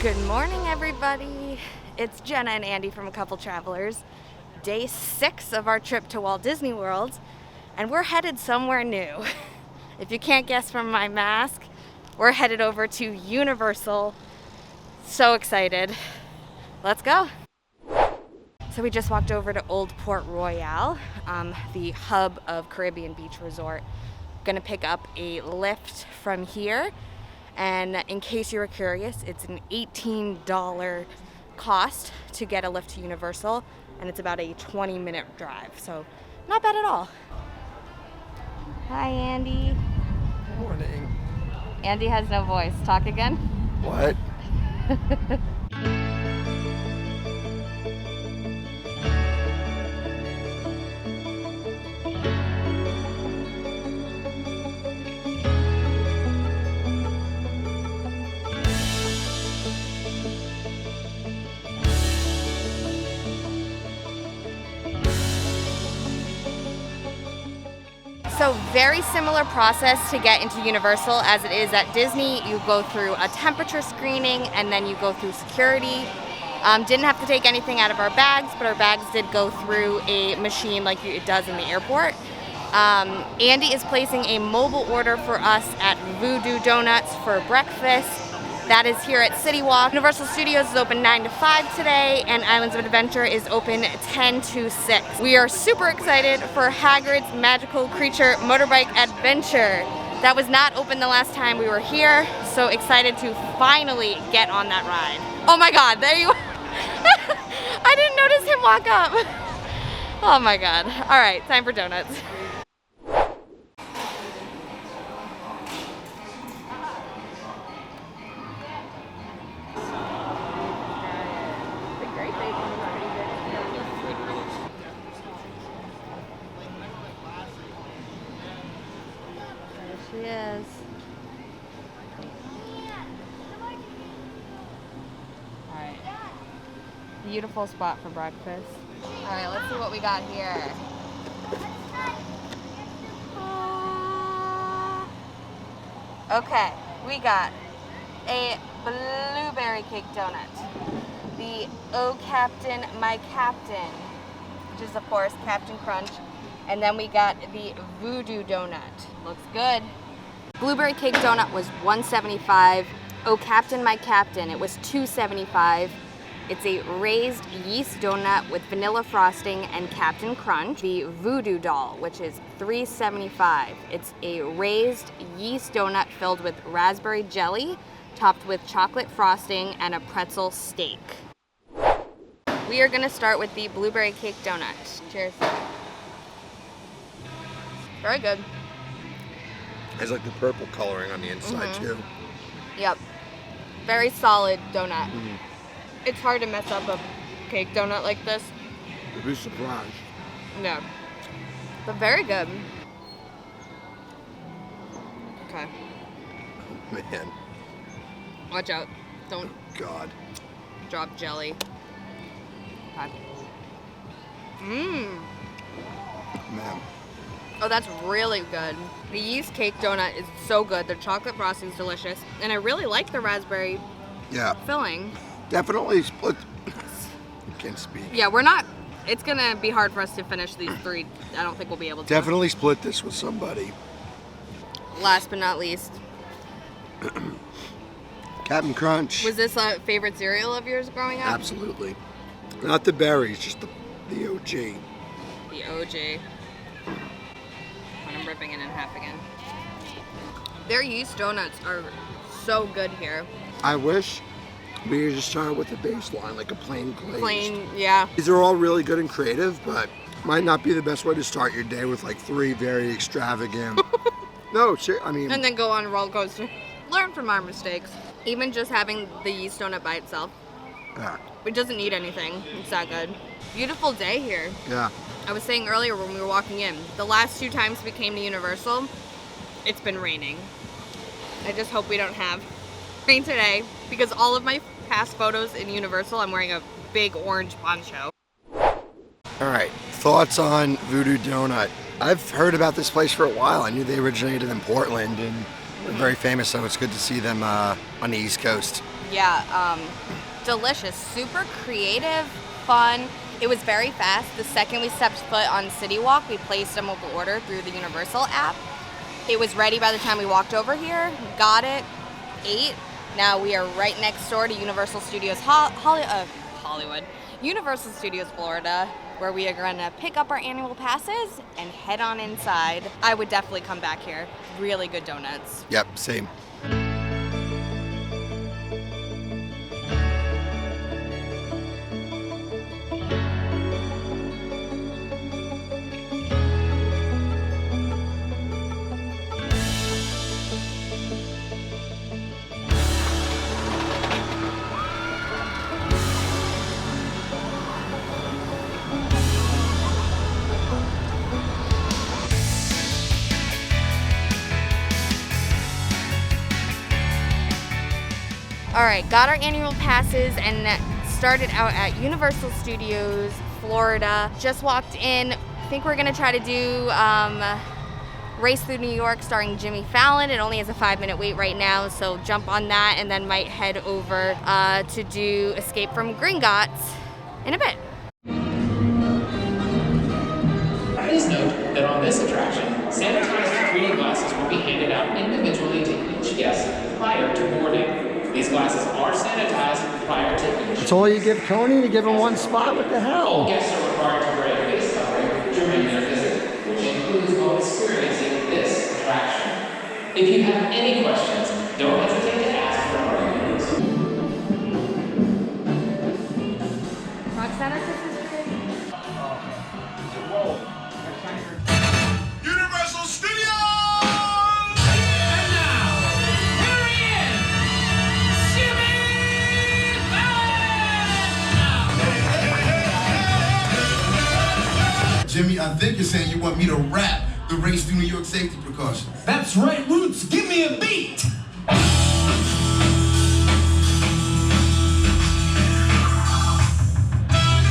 Good morning, everybody. It's Jenna and Andy from A Couple Travelers. Day 6 of our trip to Walt Disney World, and we're headed somewhere new. If you can't guess from my mask, we're headed over to Universal. So excited. Let's go. So we just walked over to Old Port Royale, the hub of Caribbean Beach Resort. Gonna pick up a lift from here. And in case you were curious, it's an $18 cost to get a lift to Universal, and it's about a 20-minute drive, so not bad at all. Hi, Andy. Morning. Andy has no voice. Talk again. What? So very similar process to get into Universal as it is at Disney. You go through a temperature screening and then you go through security. Didn't have to take anything out of our bags, but our bags did go through a machine like it does in the airport. Andy is placing a mobile order for us at VooDoo Doughnuts for breakfast. That is here at CitiWalk. Universal Studios is open 9 to 5 today, and Islands of Adventure is open 10 to 6. We are super excited for Hagrid's Magical Creature Motorbike Adventure. That was not open the last time we were here, so excited to finally get on that ride. Oh my God, there you are. I didn't notice him walk up. Oh my God. All right, time for donuts. She is. Alright. Beautiful spot for breakfast. Alright, let's see what we got here. Okay, we got a blueberry cake donut. The Oh Captain, My Captain, which is of course Captain Crunch. And then we got the VooDoo Doughnut. Looks good. Blueberry cake donut was $1.75. Oh Captain, My Captain, it was $2.75. It's a raised yeast donut with vanilla frosting and Captain Crunch. The VooDoo doll, which is $3.75. It's a raised yeast donut filled with raspberry jelly, topped with chocolate frosting and a pretzel steak. We are gonna start with the blueberry cake donut. Cheers. Very good. Has like the purple coloring on the inside too. Yep. Very solid donut. It's hard to mess up a cake donut like this. You'd be surprised. No. But very good. Okay. Oh, man. Watch out. Don't God. drop jelly. Okay. Man. Oh, that's really good. The yeast cake donut is so good. The chocolate frosting is delicious. And I really like the raspberry filling. Definitely split. You can't speak. Yeah, we're not, it's gonna be hard for us to finish these 3. I don't think we'll be able to. Definitely split this with somebody. Last but not least. Captain Crunch. Was this a favorite cereal of yours growing up? Absolutely. Not the berries, just the OG. The OG. I'm ripping it in half again. Their yeast donuts are so good here. I wish we could just start with the baseline, like a plain glazed. Plain, yeah. These are all really good and creative, but might not be the best way to start your day with like 3 very extravagant. No, I mean. And then go on a roller coaster. Learn from our mistakes. Even just having the yeast donut by itself. Yeah. It doesn't need anything. It's that good. Beautiful day here. Yeah. I was saying earlier when we were walking in, the last 2 times we came to Universal, it's been raining. I just hope we don't have rain today, because all of my past photos in Universal, I'm wearing a big orange poncho. All right, thoughts on VooDoo Doughnut? I've heard about this place for a while. I knew they originated in Portland and they're very famous, so it's good to see them on the East Coast. Yeah, delicious, super creative, fun. It was very fast. The second we stepped foot on CitiWalk, we placed a mobile order through the Universal app. It was ready by the time we walked over here, got it, ate. Now we are right next door to Universal Studios Hollywood, Universal Studios Florida, where we are going to pick up our annual passes and head on inside. I would definitely come back here. Really good donuts. Yep, same. All right, got our annual passes and started out at Universal Studios Florida. Just walked in. I think we're gonna try to do Race Through New York starring Jimmy Fallon. It only has a 5-minute wait right now, so jump on that and then might head over to do Escape from Gringotts in a bit. Please note that on this attraction, sanitized 3D glasses will be handed out individually to each guest prior to boarding. These glasses are sanitized prior to each. That's all you give Tony to give him one spot? What the All hell? guests are required to wear a face covering during their visit, which includes while experiencing this attraction. If you have any questions, don't hesitate to ask for our readers. Roxana, Universal Studios! And now, here he is, Jimmy Fallon! Jimmy, I think you're saying you want me to rap the Race Through New York safety precautions. That's right, Roots, give me a beat!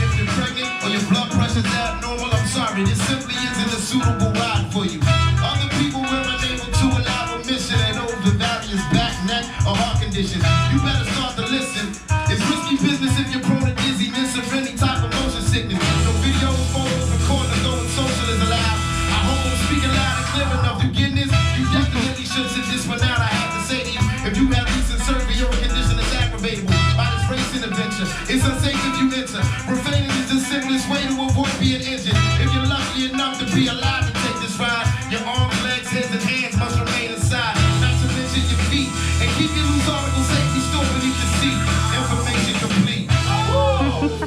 If you're pregnant or your blood pressure's abnormal, I'm sorry, this simply isn't a suitable ride for you. Other people were unable to allow remission and those with various back, neck, or heart conditions. You better start to listen. It's risky business if you're prone to dizziness or any type of motion sickness. No videos, photos, recording, no social is allowed. I hope I'm speaking loud and clear enough. You getting this? You definitely should sit this one out. I have to say to you, if you have recent surgery, your condition is aggravatable by this racing adventure. It's unsafe if you enter. Profaning is the simplest way to avoid being injured. If you're lucky enough to be alive to take this ride, your arms, legs, heads, and hands must remain inside. Not to mention your feet. And keep your loose article safety stored beneath your seat. Information complete.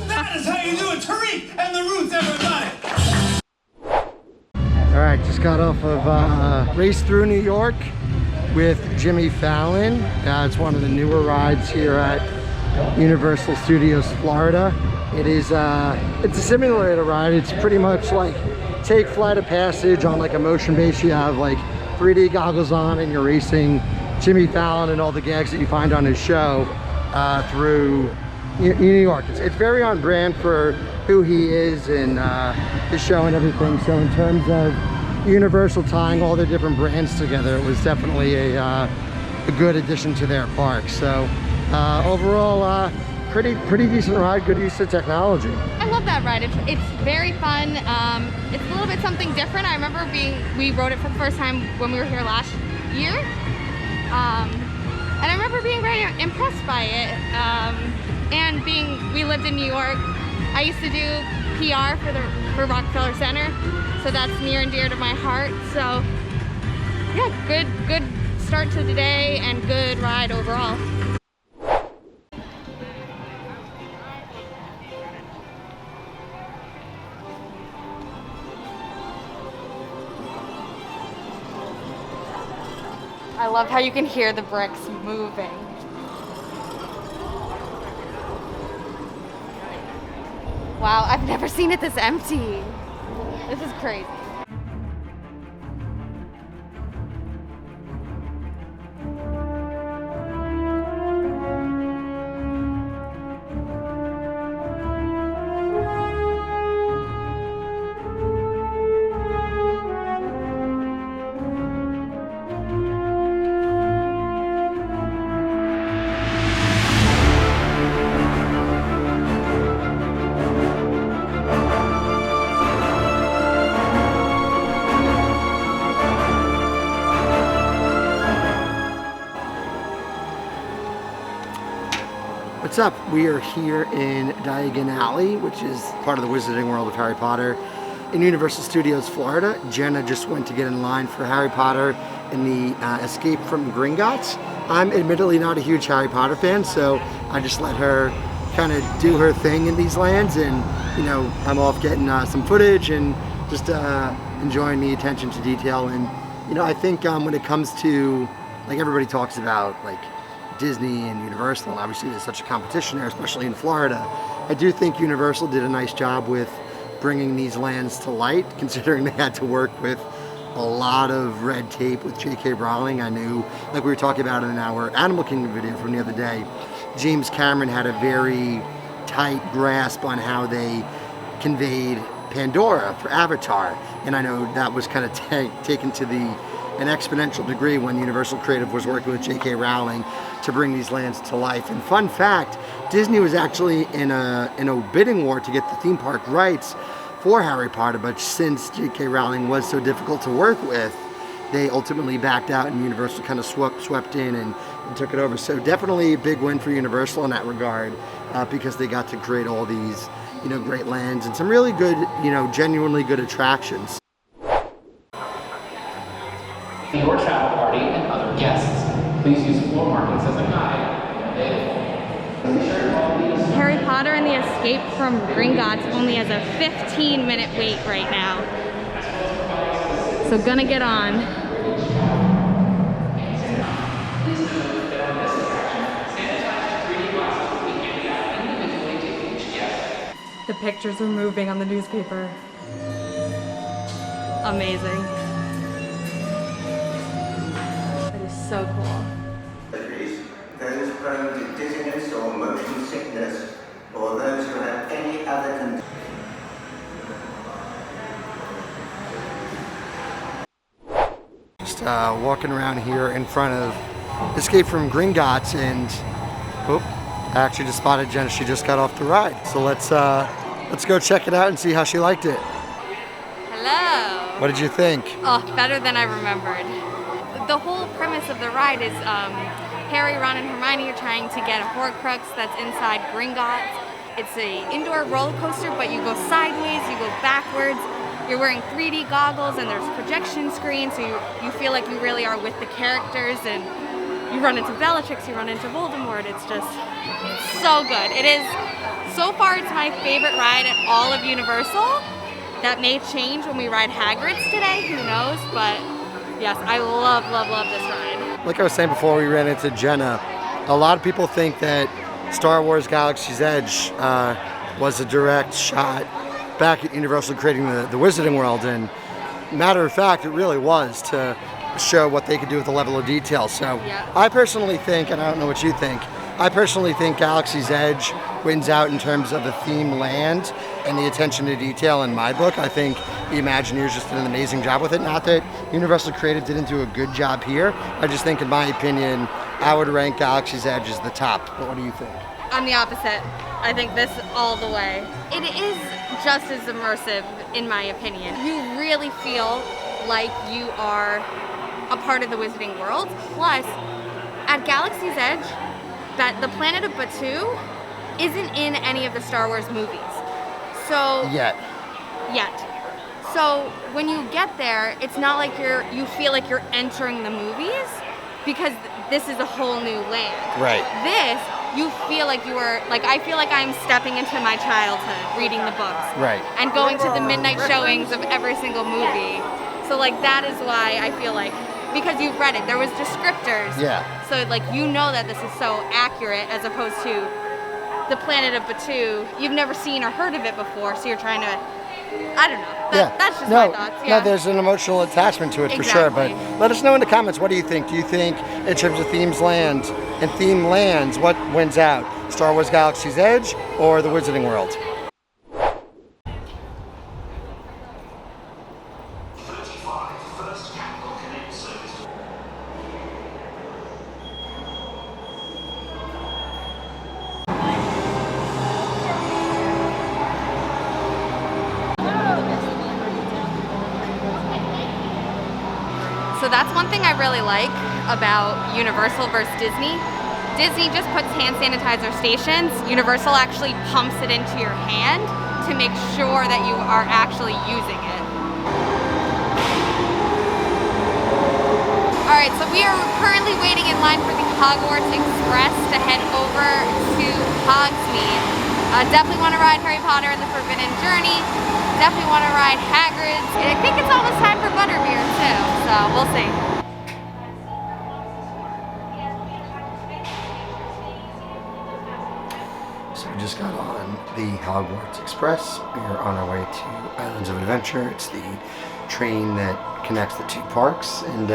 That is how you do it, Tariq and the Roots, everybody! All right, just got off of Race Through New York with Jimmy Fallon. It's one of the newer rides here at Universal Studios Florida. It's a simulator ride. It's pretty much like take Flight of Passage on like a motion base. You have like 3D goggles on and you're racing Jimmy Fallon and all the gags that you find on his show through New York. It's very on brand for who he is and his show and everything. So in terms of Universal tying all their different brands together, it was definitely a good addition to their park. So overall, pretty decent ride, good use of technology. I love that ride. It's very fun. It's a little bit something different. I remember we rode it for the first time when we were here last year. And I remember being very impressed by it. And we lived in New York. I used to do PR for Rockefeller Center, so that's near and dear to my heart. So yeah, good start to the day and good ride overall. I love how you can hear the bricks moving. Wow, I've never seen it this empty. This is crazy. What's up? We are here in Diagon Alley, which is part of the Wizarding World of Harry Potter in Universal Studios, Florida. Jenna just went to get in line for Harry Potter in the Escape from Gringotts. I'm admittedly not a huge Harry Potter fan, so I just let her kind of do her thing in these lands, and you know, I'm off getting some footage and just enjoying the attention to detail. And you know, I think when it comes to, like, everybody talks about like Disney and Universal, and obviously there's such a competition there, especially in Florida. I do think Universal did a nice job with bringing these lands to light, considering they had to work with a lot of red tape with J.K. Rowling. I knew, like we were talking about in our Animal Kingdom video from the other day, James Cameron had a very tight grasp on how they conveyed Pandora for Avatar, and I know that was kind of taken to an exponential degree when Universal Creative was working with J.K. Rowling to bring these lands to life. And fun fact, Disney was actually in a bidding war to get the theme park rights for Harry Potter, but since J.K. Rowling was so difficult to work with, they ultimately backed out, and Universal kind of swept in and took it over. So definitely a big win for Universal in that regard, because they got to create all these, you know, great lands and some really good, you know, genuinely good attractions. Your travel party and other guests. Please use floor markings as a guide available. Harry Potter and the Escape from Gringotts only has a 15-minute wait right now. So gonna get on. The pictures are moving on the newspaper. Amazing. That is so cool. Those prone to dizziness or motion sickness, or those who have any other condition. Just walking around here in front of Escape from Gringotts, and I actually just spotted Jenna. She just got off the ride, so let's go check it out and see how she liked it. Hello. What did you think? Oh, better than I remembered. The whole premise of the ride is Harry, Ron, and Hermione are trying to get a Horcrux that's inside Gringotts. It's an indoor roller coaster, but you go sideways, you go backwards. You're wearing 3D goggles, and there's projection screens, so you feel like you really are with the characters, and you run into Bellatrix, you run into Voldemort. It's just so good. It is, so far, it's my favorite ride at all of Universal. That may change when we ride Hagrid's today, who knows, but yes, I love, love, love this ride. Like I was saying before we ran into Jenna, a lot of people think that Star Wars Galaxy's Edge was a direct shot back at Universal creating the Wizarding World, and matter of fact, it really was, to show what they could do with the level of detail. So yeah. I personally think, and I don't know what you think, I personally think Galaxy's Edge wins out in terms of the theme land and the attention to detail in my book. I think the Imagineers just did an amazing job with it. Not that Universal Creative didn't do a good job here. I just think, in my opinion, I would rank Galaxy's Edge as the top. But what do you think? I'm the opposite. I think this all the way. It is just as immersive, in my opinion. You really feel like you are a part of the Wizarding World. Plus, at Galaxy's Edge, that the planet of Batuu isn't in any of the Star Wars movies. So Yet. So when you get there, it's not like you feel like you're entering the movies, because this is a whole new land. Right. This, you feel like you are, like, I feel like I'm stepping into my childhood reading the books. Right. And going to the midnight showings of every single movie. So like that is why I feel like, because you've read it, there was descriptors. Yeah. So like you know that this is so accurate, as opposed to the planet of Batuu. You've never seen or heard of it before, so you're trying to, I don't know. That's just my thoughts. Yeah. No, there's an emotional attachment to it for sure. But let us know in the comments, what do you think? Do you think, in terms of theme lands, what wins out? Star Wars Galaxy's Edge or the Wizarding World? So that's one thing I really like about Universal versus Disney. Disney just puts hand sanitizer stations. Universal actually pumps it into your hand to make sure that you are actually using it. Alright, so we are currently waiting in line for the Hogwarts Express to head over to Hogsmeade. Definitely want to ride Harry Potter and the Forbidden Journey. Definitely want to ride Hagrid's. And I think it's almost time for ButterBeer too, so we'll see. So we just got on the Hogwarts Express. We are on our way to Islands of Adventure. It's the train that connects the two parks, and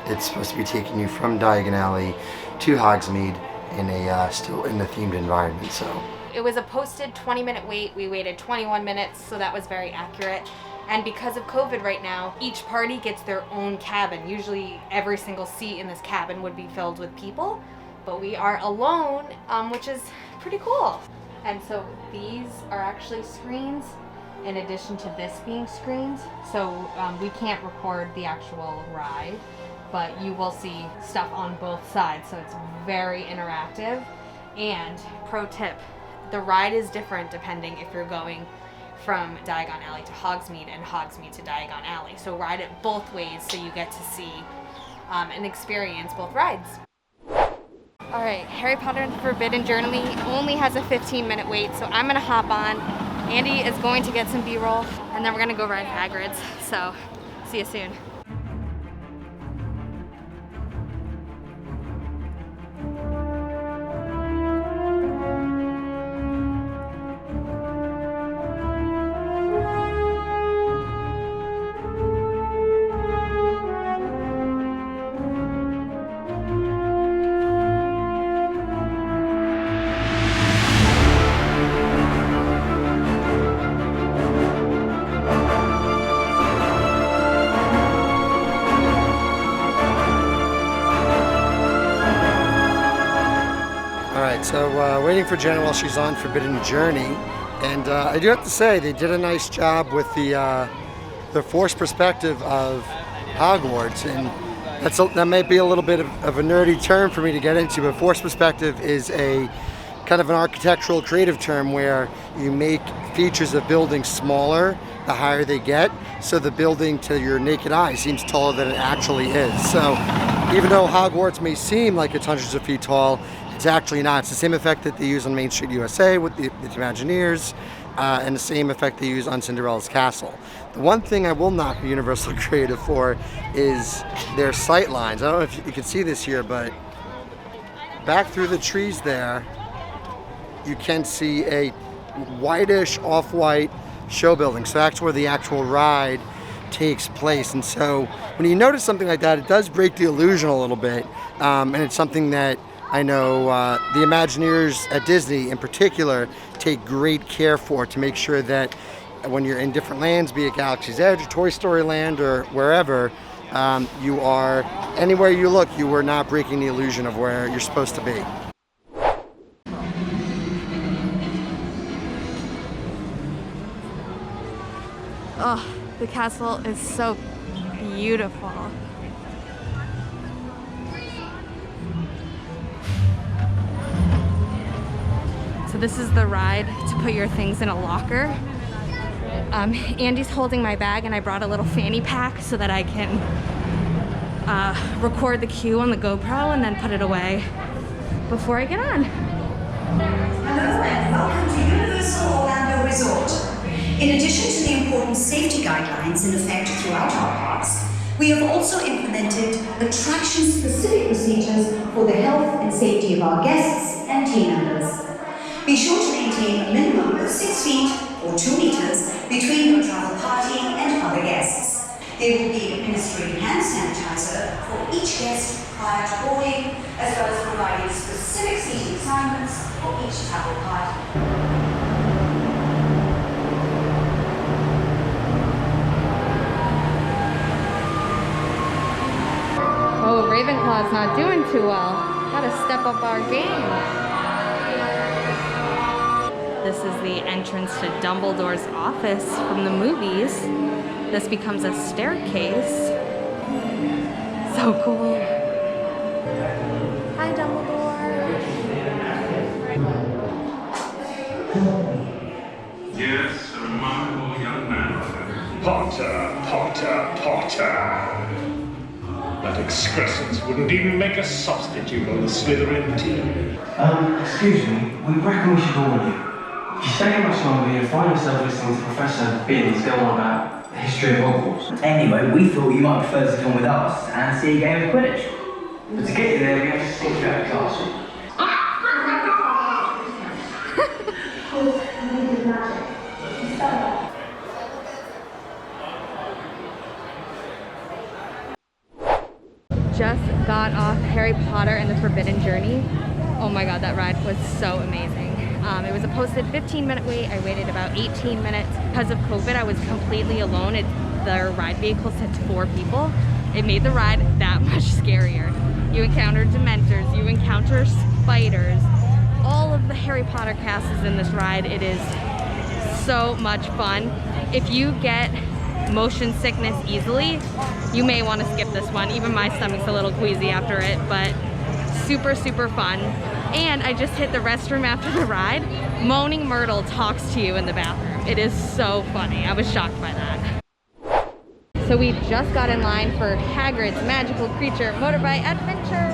it's supposed to be taking you from Diagon Alley to Hogsmeade in a still in the themed environment. So it was a posted 20-minute wait. We waited 21 minutes, so that was very accurate. And because of COVID right now, each party gets their own cabin. Usually every single seat in this cabin would be filled with people, but we are alone, which is pretty cool. And so these are actually screens in addition to this being screens. So we can't record the actual ride, but you will see stuff on both sides. So it's very interactive. And pro tip, the ride is different depending if you're going from Diagon Alley to Hogsmeade and Hogsmeade to Diagon Alley. So ride it both ways so you get to see and experience both rides. All right, Harry Potter and the Forbidden Journey only has a 15-minute wait, so I'm gonna hop on. Andy is going to get some B-roll, and then we're gonna go ride Hagrid's. So, see you soon. So waiting for Jenna while she's on Forbidden Journey, and I do have to say they did a nice job with the forced perspective of Hogwarts, and that might be a little bit of a nerdy term for me to get into, but forced perspective is a kind of an architectural creative term where you make features of buildings smaller the higher they get, so the building to your naked eye seems taller than it actually is. So even though Hogwarts may seem like it's hundreds of feet tall, it's actually not. It's the same effect that they use on Main Street USA with the Imagineers, and the same effect they use on Cinderella's castle. The one thing I will knock Universal Creative for is their sight lines. I don't know if you can see this here, but back through the trees there, you can see a whitish, off-white show building. So that's where the actual ride takes place. And so when you notice something like that, it does break the illusion a little bit. And it's something that I know the Imagineers at Disney in particular take great care for, to make sure that when you're in different lands, be it Galaxy's Edge or Toy Story Land or wherever, you are, anywhere you look, you are not breaking the illusion of where you're supposed to be. Oh, the castle is so beautiful. So this is the ride to put your things in a locker. Andy's holding my bag, and I brought a little fanny pack so that I can record the queue on the GoPro and then put it away before I get on. Hello and welcome to Universal Orlando Resort. In addition to the important safety guidelines in effect throughout our parks, we have also implemented attraction-specific procedures for the health and safety of our guests and team members. Be sure to maintain a minimum of 6 feet or 2 meters between your travel party and other guests. They will be administering hand sanitizer for each guest prior to boarding, as well as providing specific seating assignments for each travel party. Oh, Ravenclaw's not doing too well. Gotta step up our game. This is the entrance to Dumbledore's office from the movies. This becomes a staircase. So cool. Hi, Dumbledore. Potter, Potter, Potter. That excrescence wouldn't even make a substitute on the Slytherin team. Excuse me, we reckon we should warn you. If you stay much longer, you'll find yourself listening to Professor Binns go on about the history of Hogwarts. Anyway, we thought you might prefer to come with us and see a game of Quidditch. But to get you there, we have to sneak you out of the castle. Just got off Harry Potter and the Forbidden Journey. Oh my god, that ride was so amazing. It was a posted 15-minute wait. I waited about 18 minutes. Because of COVID, I was completely alone. The ride vehicle said 4 people. It made the ride that much scarier. You encounter Dementors, you encounter spiders. All of the Harry Potter cast is in this ride. It is so much fun. If you get motion sickness easily, you may want to skip this one. Even my stomach's a little queasy after it, but super, super fun. And I just hit the restroom after the ride. Moaning Myrtle talks to you in the bathroom. It is so funny. I was shocked by that. So we just got in line for Hagrid's Magical Creature Motorbike Adventure.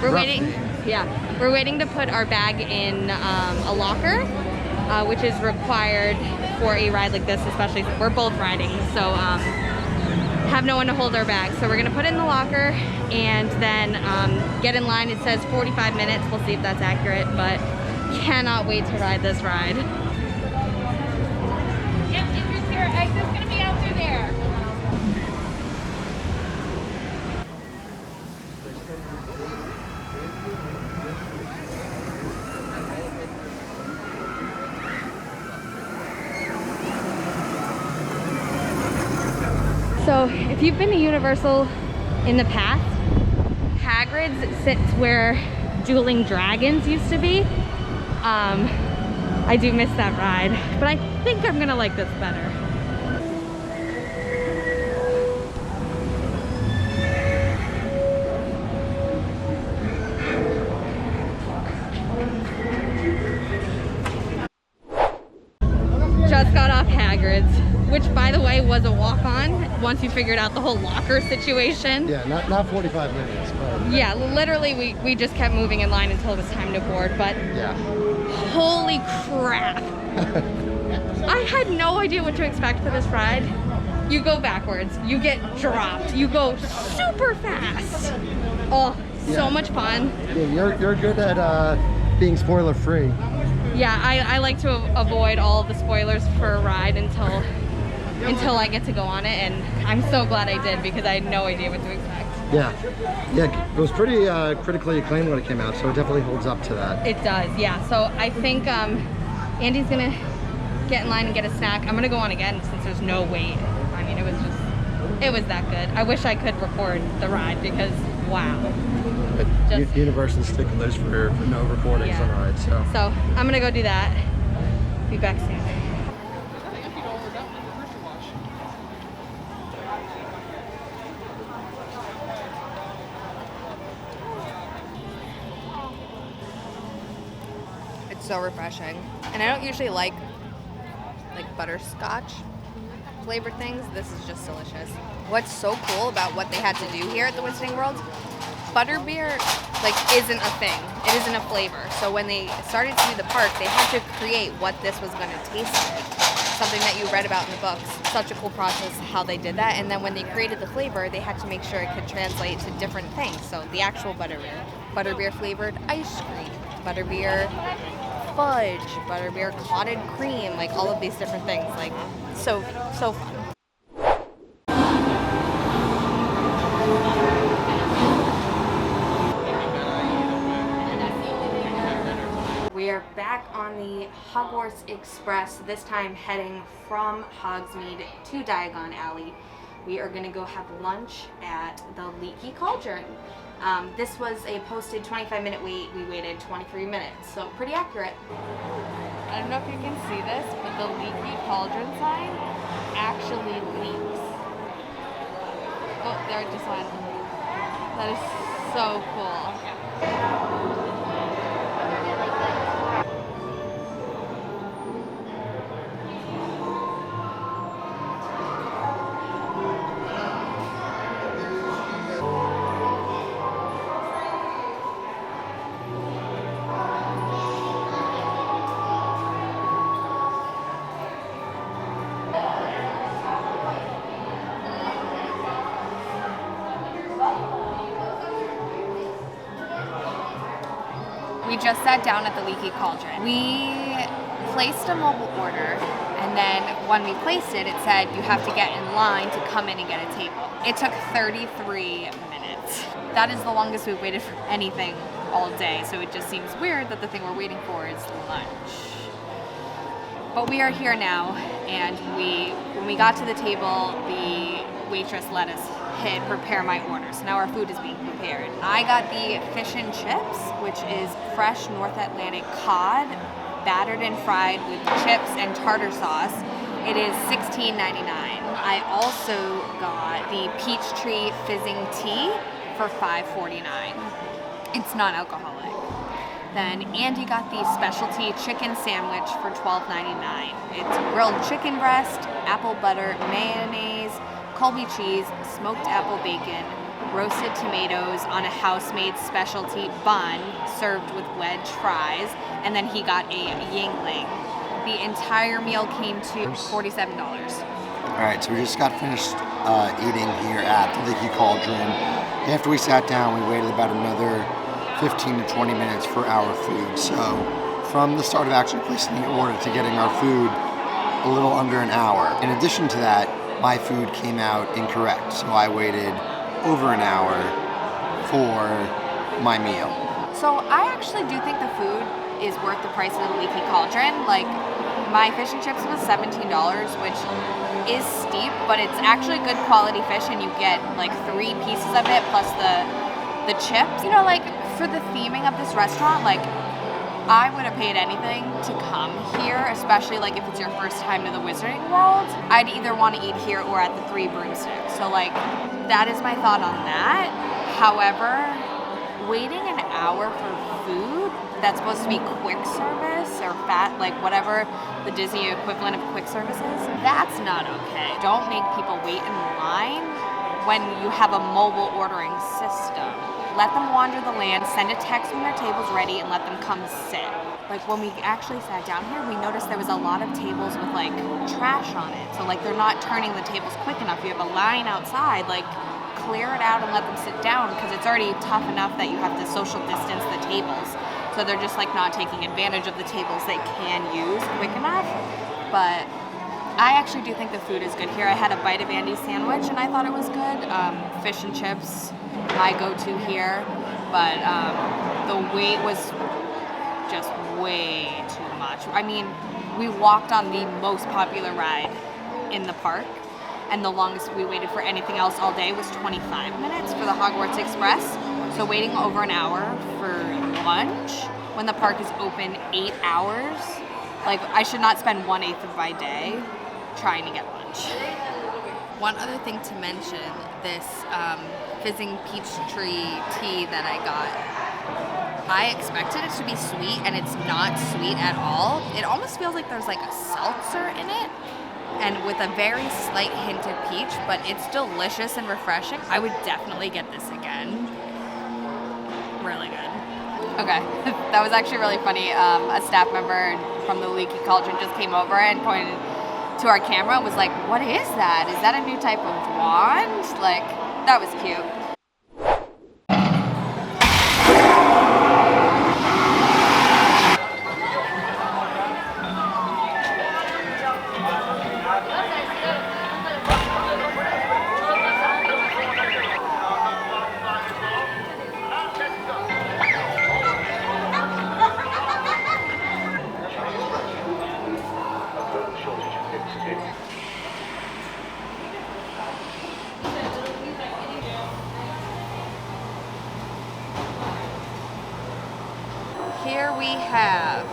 We're waiting to put our bag in a locker, which is required for a ride like this, especially since we're both riding, so have no one to hold our bags. So we're gonna put it in the locker and then get in line. It says 45 minutes. We'll see if that's accurate, but cannot wait to ride this ride. Yep, entrance here, exit's gonna be out through there. So if you've been to Universal in the past, Hagrid's sits where Dueling Dragons used to be. I do miss that ride, but I think I'm gonna like this better. Just got off Hagrid's, which by the way was a walk-on once you figured out the whole locker situation. Yeah, not 45 minutes, but... Yeah, literally we just kept moving in line until it was time to board, but yeah. Holy crap. I had no idea what to expect for this ride. You go backwards, you get dropped, you go super fast. Oh, so much fun. Yeah, you're good at being spoiler free. Yeah, I like to avoid all of the spoilers for a ride until I get to go on it, and I'm so glad I did because I had no idea what to expect. Yeah, it was pretty critically acclaimed when it came out, so it definitely holds up to that. It does, yeah. So I think Andy's gonna get in line and get a snack. I'm gonna go on again since there's no wait. I mean, it was that good. I wish I could record the ride because wow. Universal's sticklers for no recordings on rides, so. So I'm gonna go do that. Be back soon. It's so refreshing. And I don't usually like butterscotch flavored things. This is just delicious. What's so cool about what they had to do here at the Wizarding World, ButterBeer isn't a thing. It isn't a flavor. So when they started to do the park, they had to create what this was going to taste like. Something that you read about in the books. Such a cool process how they did that. And then when they created the flavor, they had to make sure it could translate to different things. So the actual ButterBeer flavored ice cream, ButterBeer fudge, ButterBeer clotted cream, like all of these different things. Like so fun. We are back on the Hogwarts Express, this time heading from Hogsmeade to Diagon Alley. We are going to go have lunch at the Leaky Cauldron. This was a posted 25-minute wait. We waited 23 minutes, so pretty accurate. I don't know if you can see this, but the Leaky Cauldron sign actually leaks. Oh, there it just went. That is so cool. We just sat down at the Leaky Cauldron. We placed a mobile order, and then when we placed it, it said you have to get in line to come in and get a table. It took 33 minutes. That is the longest we've waited for anything all day, so it just seems weird that the thing we're waiting for is lunch. But we are here now, and when we got to the table, the waitress let us prepare my order. So now our food is being prepared. I got the fish and chips, which is fresh North Atlantic cod, battered and fried with chips and tartar sauce. It is $16.99. I also got the Peachtree Fizzing Tea for $5.49. It's non-alcoholic. Then Andy got the specialty chicken sandwich for $12.99. It's grilled chicken breast, apple butter, mayonnaise, Colby cheese, smoked apple bacon, roasted tomatoes on a house-made specialty bun served with wedge fries, and then he got a Yingling. The entire meal came to $47. All right, so we just got finished eating here at the Leaky Cauldron. After we sat down, we waited about another 15 to 20 minutes for our food. So from the start of actually placing the order to getting our food, a little under an hour. In addition to that, my food came out incorrect, so I waited over an hour for my meal. So I actually do think the food is worth the price of the Leaky Cauldron. Like, my fish and chips was $17, which is steep, but it's actually good quality fish, and you get like 3 pieces of it plus the chips. You know, like, for the theming of this restaurant, like, I would have paid anything to come here, especially like if it's your first time to the Wizarding World. I'd either want to eat here or at the Three Broomsticks. So like, that is my thought on that. However, waiting an hour for food that's supposed to be quick service or like whatever the Disney equivalent of quick service is, that's not okay. Don't make people wait in line when you have a mobile ordering system. Let them wander the land, send a text when their table's ready, and let them come sit. Like, when we actually sat down here, we noticed there was a lot of tables with, like, trash on it. So, like, they're not turning the tables quick enough. You have a line outside, like, clear it out and let them sit down, because it's already tough enough that you have to social distance the tables. So they're just, like, not taking advantage of the tables they can use quick enough. But I actually do think the food is good here. I had a bite of Andy's sandwich, and I thought it was good. Fish and chips, my go-to here, but the wait was just way too much. I mean, we walked on the most popular ride in the park, and the longest we waited for anything else all day was 25 minutes for the Hogwarts Express. So waiting over an hour for lunch when the park is open 8 hours, like, I should not spend 1/8 of my day trying to get lunch. One other thing to mention, this fizzing peach tree tea that I got, I expected it to be sweet, and it's not sweet at all. It almost feels like there's like a seltzer in it, and with a very slight hint of peach, but it's delicious and refreshing. I would definitely get this again. Really good. Okay, that was actually really funny. A staff member from the Leaky Cauldron just came over and pointed to our camera and was like, "What is that? Is that a new type of wand?" Like, that was cute. Here we have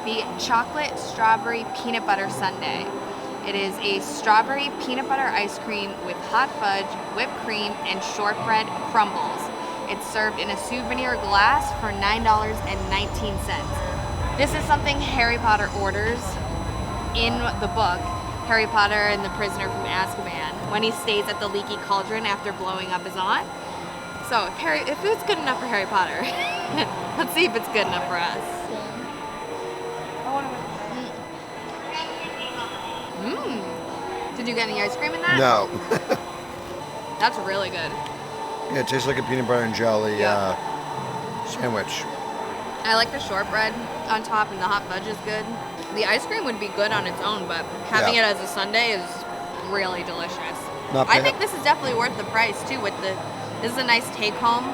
the chocolate strawberry peanut butter sundae. It is a strawberry peanut butter ice cream with hot fudge, whipped cream, and shortbread crumbles. It's served in a souvenir glass for $9.19. This is something Harry Potter orders in the book, Harry Potter and the Prisoner from Azkaban, when he stays at the Leaky Cauldron after blowing up his aunt. So if it's good enough for Harry Potter, let's see if it's good enough for us. Did you get any ice cream in that? No. That's really good. Yeah, it tastes like a peanut butter and jelly sandwich. I like the shortbread on top, and the hot fudge is good. The ice cream would be good on its own, but having it as a sundae is really delicious. I think this is definitely worth the price too. This is a nice take home.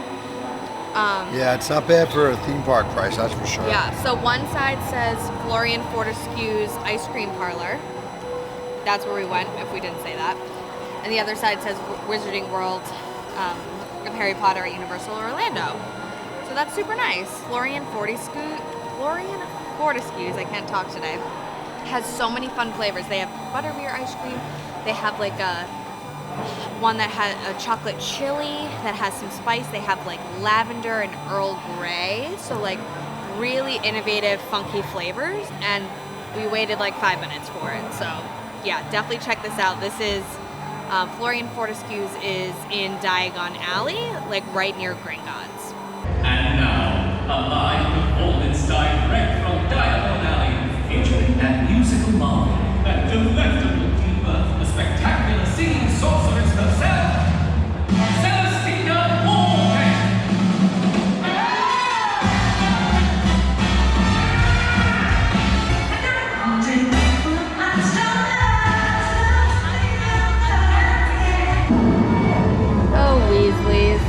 Yeah, it's not bad for a theme park price, that's for sure. Yeah, so one side says Florian Fortescue's Ice Cream Parlor. That's where we went, if we didn't say that. And the other side says Wizarding World of Harry Potter at Universal Orlando. So that's super nice. Florian Fortescue's, I can't talk today, has so many fun flavors. They have butterbeer ice cream. They have like one that has a chocolate chili that has some spice. They have like lavender and Earl Grey. So like really innovative, funky flavors. And we waited like 5 minutes for it. So yeah, definitely check this out. This is Florian Fortescue's is in Diagon Alley, like right near Gringotts. And now, a live performance direct from Diagon Alley, featuring that musical marvel, that delectable diva, the spectacular singing sorceress herself, Celestina Morgan. Oh, Weasleys.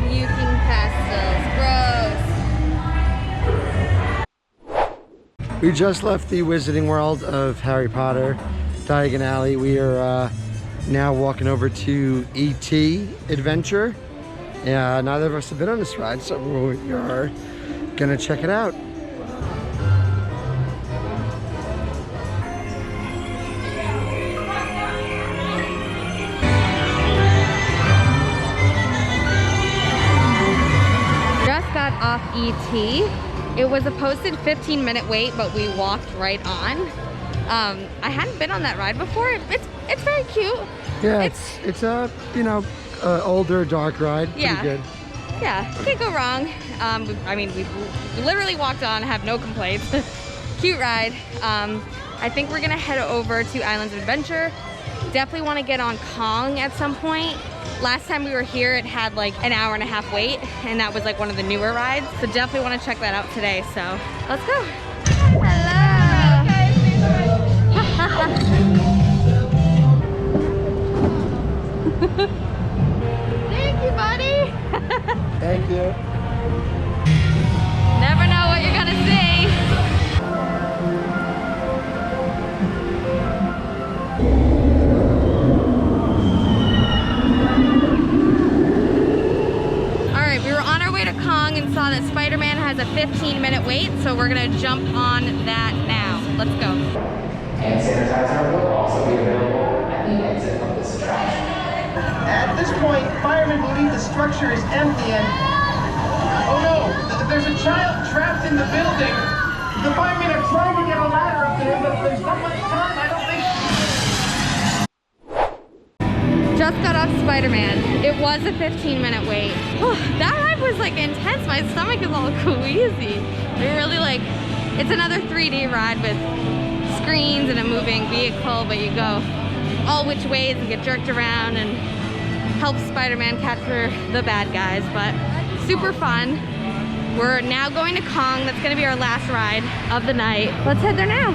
Puking pastels. Gross. We just left the Wizarding World of Harry Potter, Diagon Alley. We are now walking over to E.T. Adventure. Neither of us have been on this ride, so we are gonna check it out. Just got off E.T. It was a posted 15-minute wait, but we walked right on. I hadn't been on that ride before. It's very cute. Yeah, it's a older dark ride. Yeah. Pretty good. Yeah, can't go wrong. I mean, we literally walked on, have no complaints. Cute ride. I think we're gonna head over to Islands of Adventure. Definitely want to get on Kong at some point. Last time we were here, it had like an hour-and-a-half wait, and that was like one of the newer rides. So definitely want to check that out today. So let's go. Hello. Thank you, buddy. Thank you. Never know what you're gonna see. Alright, we were on our way to Kong and saw that Spider-Man has a 15-minute wait, so we're gonna jump on that now. Let's go. Hand sanitizer will also be available at the exit of this attraction. At this point, firemen believe the structure is empty and... Oh no! There's a child trapped in the building! The firemen are trying to get a ladder up there, but there's not much time, I don't think... Just got off Spider-Man. It was a 15-minute wait. That ride was like intense. My stomach is all queasy. They're really like... It's another 3D ride with screens and a moving vehicle, but you go all which ways and get jerked around and help Spider-Man capture the bad guys, but super fun. We're now going to Kong. That's gonna be our last ride of the night. Let's head there now.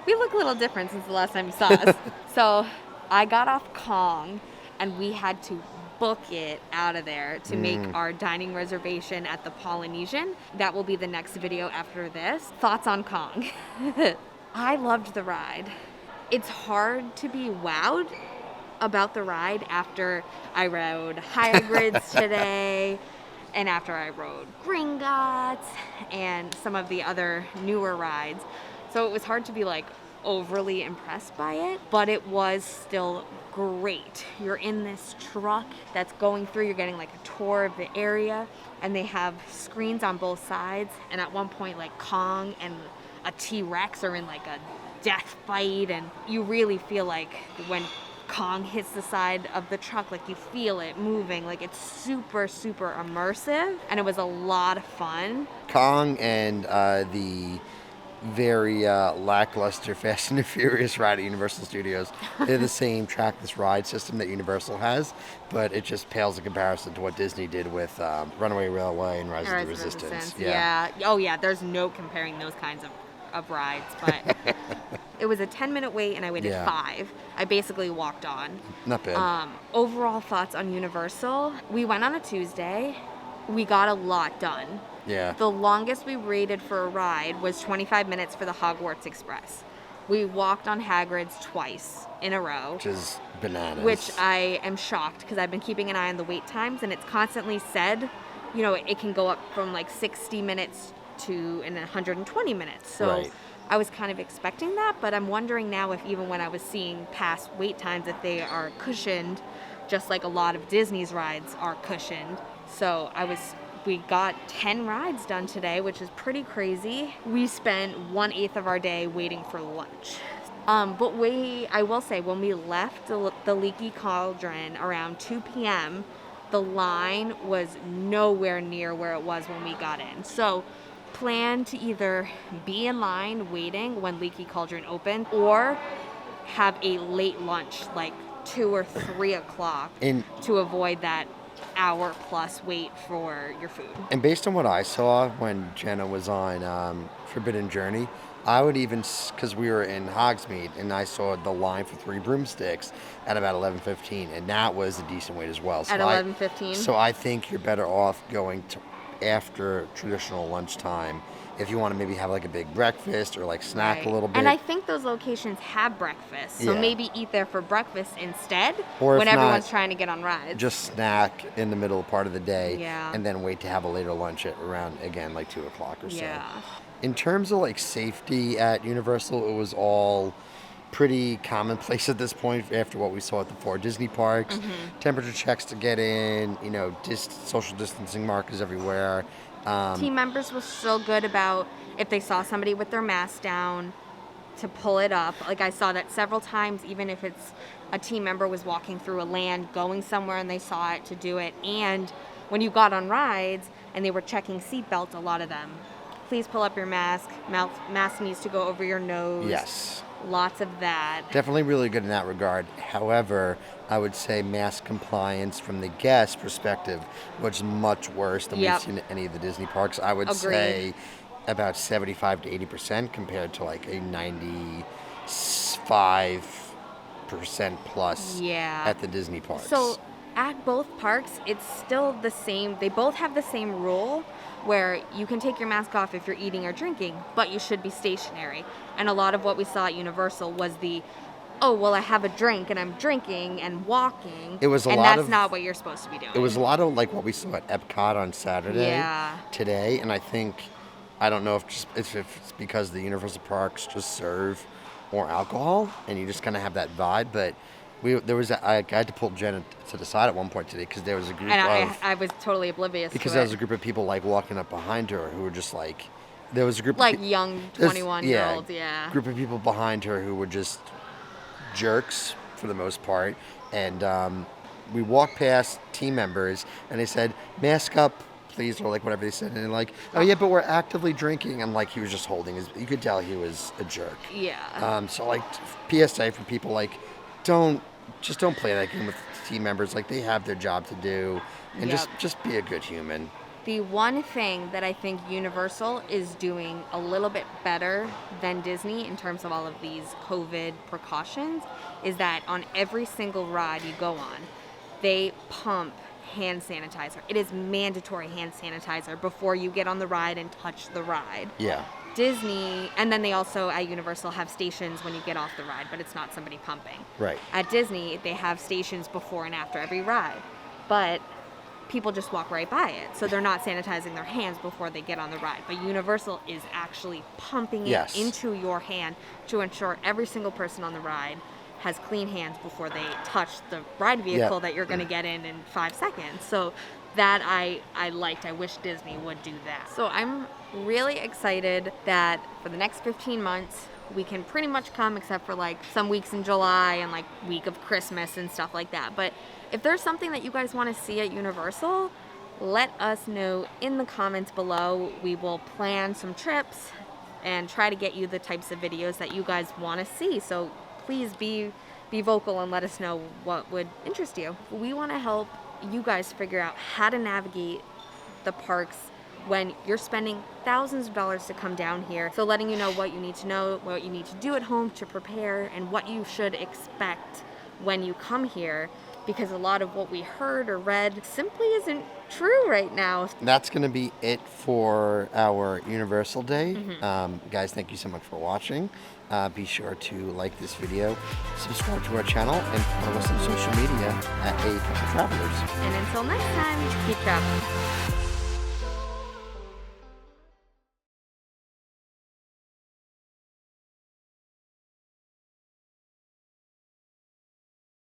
We look a little different since the last time you saw us. So I got off Kong and we had to book it out of there to make our dining reservation at the Polynesian. That will be the next video after this. Thoughts on Kong? I loved the ride. It's hard to be wowed about the ride after I rode Hagrid's today and after I rode Gringotts and some of the other newer rides. So it was hard to be like, overly impressed by it, but it was still great. You're in this truck that's going through, you're getting like a tour of the area, and they have screens on both sides, and at one point like Kong and a T-Rex are in like a death fight, and you really feel like when Kong hits the side of the truck, like you feel it moving, like it's super, super immersive, and it was a lot of fun. Kong and the very lackluster Fast and the Furious ride at Universal Studios, they're the same trackless ride system that Universal has, but it just pales in comparison to what Disney did with Runaway Railway and Rise of the Resistance. Yeah. Oh yeah, there's no comparing those kinds of rides, but it was a 10-minute wait and I waited 5. I basically walked on. Not bad. Overall thoughts on Universal, we went on a Tuesday. We got a lot done. Yeah. The longest we waited for a ride was 25 minutes for the Hogwarts Express. We walked on Hagrid's twice in a row. Which is bananas. Which I am shocked because I've been keeping an eye on the wait times, and it's constantly said, you know, it can go up from like 60 minutes to 120 minutes. So right. I was kind of expecting that, but I'm wondering now if even when I was seeing past wait times, if they are cushioned, just like a lot of Disney's rides are cushioned. So we got 10 rides done today, which is pretty crazy. We spent 1/8 of our day waiting for lunch. But I will say, when we left the Leaky Cauldron around 2 p.m., the line was nowhere near where it was when we got in. So plan to either be in line waiting when Leaky Cauldron opened, or have a late lunch, like 2 or 3 o'clock, to avoid that hour-plus wait for your food. And based on what I saw when Jenna was on Forbidden Journey, I would even, because we were in Hogsmeade, and I saw the line for 3 broomsticks at about 11:15, and that was a decent wait as well. So at 11:15? So I think you're better off going to after traditional lunchtime if you want to maybe have like a big breakfast or like snack a little bit. And I think those locations have breakfast, so maybe eat there for breakfast instead, or when everyone's trying to get on rides. Just snack in the middle part of the day, and then wait to have a later lunch at around, again, like 2 o'clock or so. Yeah. In terms of like safety at Universal, it was all pretty commonplace at this point after what we saw at the 4 Disney parks. Mm-hmm. Temperature checks to get in, you know, social distancing markers everywhere. Team members were so good about, if they saw somebody with their mask down, to pull it up. Like, I saw that several times, even if it's a team member was walking through a land, going somewhere, and they saw it, to do it. And when you got on rides and they were checking seatbelts, a lot of them, please pull up your mask. Mask needs to go over your nose. Yes. Lots of that. Definitely really good in that regard. However, I would say mask compliance from the guest perspective was much worse than we've seen at any of the Disney parks. I would say about 75 to 80% compared to like a 95% plus at the Disney parks. So at both parks, it's still the same. They both have the same rule, where you can take your mask off if you're eating or drinking, but you should be stationary. And a lot of what we saw at Universal was I have a drink and I'm drinking and walking. It was and that's not what you're supposed to be doing. It was a lot of like what we saw at Epcot on Saturday today, and I don't know if it's because the Universal parks just serve more alcohol and you just kind of have that vibe, but I had to pull Jenna to the side at one point today because there was a group I was totally oblivious because to there was a group of people like walking up behind her who were just like, there was a group like of young 21-year-olds, group of people behind her who were just jerks for the most part, and we walked past team members and they said, mask up please, or like whatever they said, and they're like, oh yeah, but we're actively drinking. I'm like, he was just holding his, you could tell he was a jerk. Yeah. So like PSA for people, like don't play that game with team members. Like, they have their job to do, and just be a good human. The one thing that I think Universal is doing a little bit better than Disney in terms of all of these COVID precautions is that on every single ride you go on, they pump hand sanitizer. It is mandatory hand sanitizer before you get on the ride and touch the ride. Yeah. Disney, and then they also at Universal have stations when you get off the ride, but it's not somebody pumping. Right. At Disney, they have stations before and after every ride. But people just walk right by it. So they're not sanitizing their hands before they get on the ride. But Universal is actually pumping it into your hand to ensure every single person on the ride has clean hands before they touch the ride vehicle that you're going to get in 5 seconds. So that I liked. I wish Disney would do that. So I'm really excited that for the next 15 months, we can pretty much come except for like some weeks in July and like week of Christmas and stuff like that. But if there's something that you guys want to see at Universal, let us know in the comments below. We will plan some trips and try to get you the types of videos that you guys want to see. So please be vocal and let us know what would interest you. We want to help you guys figure out how to navigate the parks when you're spending thousands of dollars to come down here. So letting you know what you need to know, what you need to do at home to prepare, and what you should expect when you come here, because a lot of what we heard or read simply isn't true right now. That's going to be it for our Universal Day. Guys, thank you so much for watching. Be sure to like this video, subscribe to our channel, and follow us on social media at A Couple Travelers. And until next time, keep traveling.